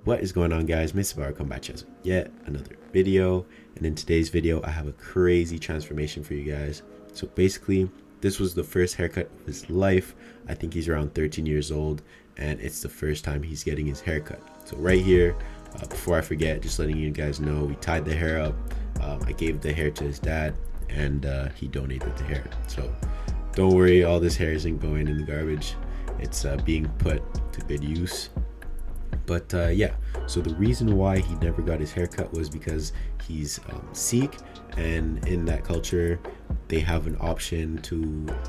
What is going on, guys? Mase Barber come back with yet another video, and in today's video I have a crazy transformation for you guys. So basically, this was the first haircut of his life. I think he's around 13 years old, and it's the first time he's getting his haircut. So right here, before I forget, just letting you guys know, we tied the hair up. I gave the hair to his dad, and he donated the hair. So don't worry, all this hair isn't going in the garbage. It's being put to good use. But yeah, so the reason why he never got his haircut was because he's Sikh, and in that culture they have an option to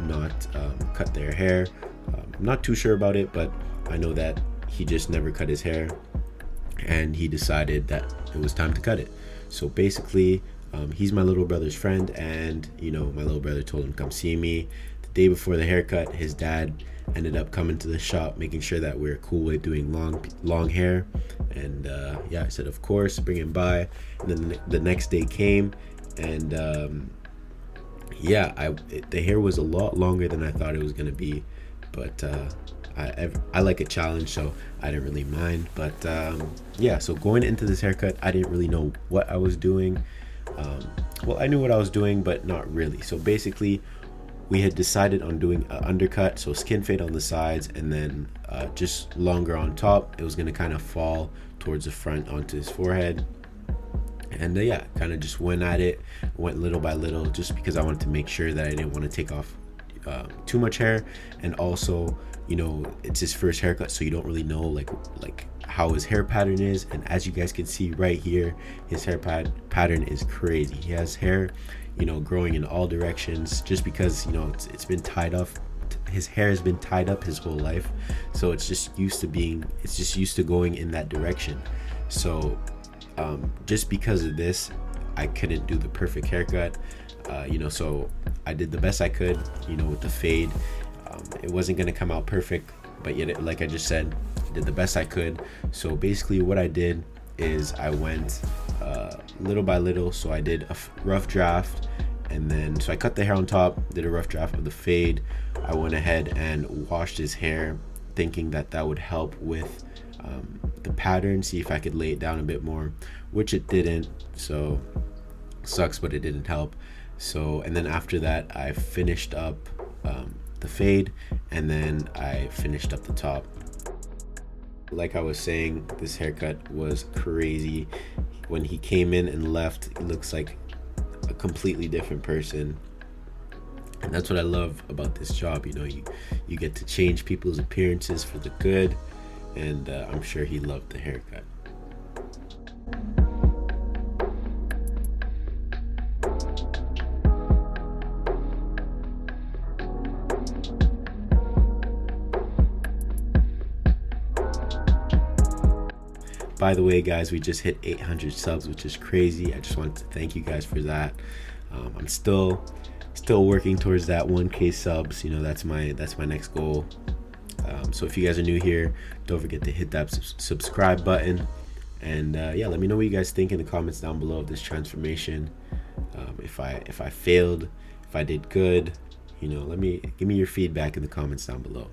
not cut their hair. I'm not too sure about it, but I know that he just never cut his hair, and he decided that it was time to cut it. So basically, he's my little brother's friend, and you know, my little brother told him come see me. The day before the haircut, his dad ended up coming to the shop, making sure that we're cool with doing long hair, and yeah, I said of course, bring him by. And then the next day came, and yeah, the hair was a lot longer than I thought it was gonna be, but I like a challenge, so I didn't really mind. But yeah, so going into this haircut, I didn't really know what I was doing. Well, I knew what I was doing, but not really. So basically, we had decided on doing an undercut, so skin fade on the sides, and then just longer on top. It was gonna kind of fall towards the front onto his forehead. And yeah, kind of just went at it, went little by little, just because I wanted to make sure that I didn't want to take off too much hair. And also, you know, it's his first haircut, so you don't really know like how his hair pattern is. And as you guys can see right here, his hair pattern is crazy. He has hair, you know, growing in all directions, just because, you know, it's been tied up. His hair has been tied up his whole life, so it's just used to going in that direction. So just because of this, I couldn't do the perfect haircut, you know, so I did the best I could, you know, with the fade. It wasn't going to come out perfect, but yet, like I just said, I did the best I could. So basically what I did is I went little by little. So I did a rough draft, and then so I cut the hair on top, did a rough draft of the fade. I went ahead and washed his hair, thinking that that would help with the pattern, see if I could lay it down a bit more, which it didn't. So sucks, but it didn't help. So, and then after that, I finished up the fade, and then I finished up the top. Like I was saying, this haircut was crazy. When he came in and left, it looks like a completely different person. And that's what I love about this job. You know, you get to change people's appearances for the good, and I'm sure he loved the haircut. By the way, guys, we just hit 800 subs, which is crazy. I just wanted to thank you guys for that. I'm still working towards that 1K subs. You know, that's my next goal. So if you guys are new here, don't forget to hit that subscribe button, and yeah, let me know what you guys think in the comments down below of this transformation. If I failed, if I did good, you know, give me your feedback in the comments down below.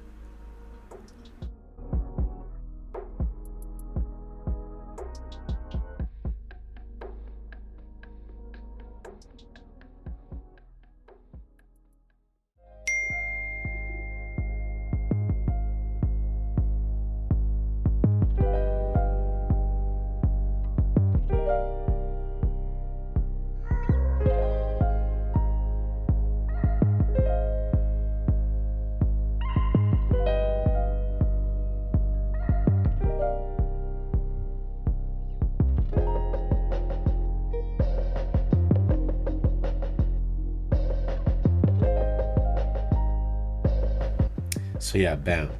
So yeah, bam,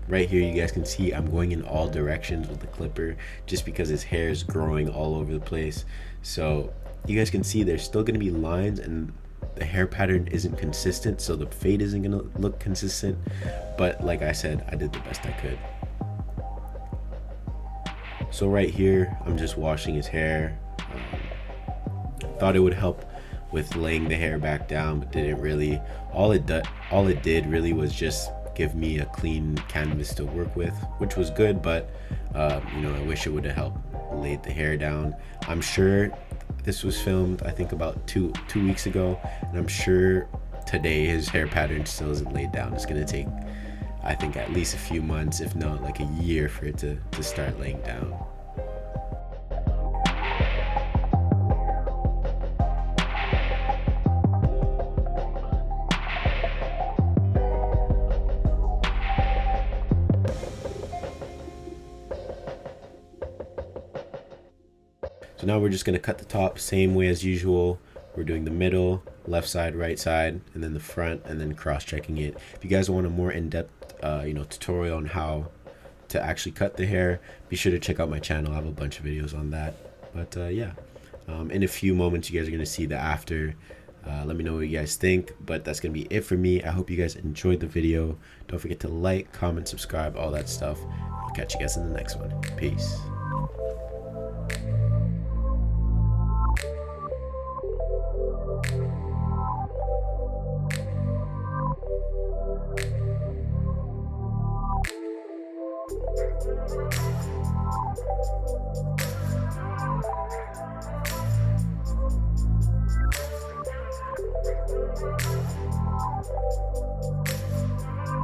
right here you guys can see I'm going in all directions with the clipper, just because his hair is growing all over the place. So you guys can see there's still going to be lines, and the hair pattern isn't consistent, so the fade isn't going to look consistent. But like I said, I did the best I could. So right here, I'm just washing his hair. Thought it would help with laying the hair back down, but didn't really. All it did really was just give me a clean canvas to work with, which was good. But I wish it would have helped laid the hair down. I'm sure this was filmed, I think, about two weeks ago, and I'm sure today his hair pattern still isn't laid down. It's gonna take, I think, at least a few months, if not like a year, for it to start laying down. So now we're just going to cut the top same way as usual. We're doing the middle, left side, right side, and then the front, and then cross-checking it. If you guys want a more in-depth tutorial on how to actually cut the hair, be sure to check out my channel. I have a bunch of videos on that. But in a few moments you guys are going to see the after. Let me know what you guys think, but that's going to be it for me. I hope you guys enjoyed the video. Don't forget to like, comment, subscribe, all that stuff. I'll catch you guys in the next one. Peace.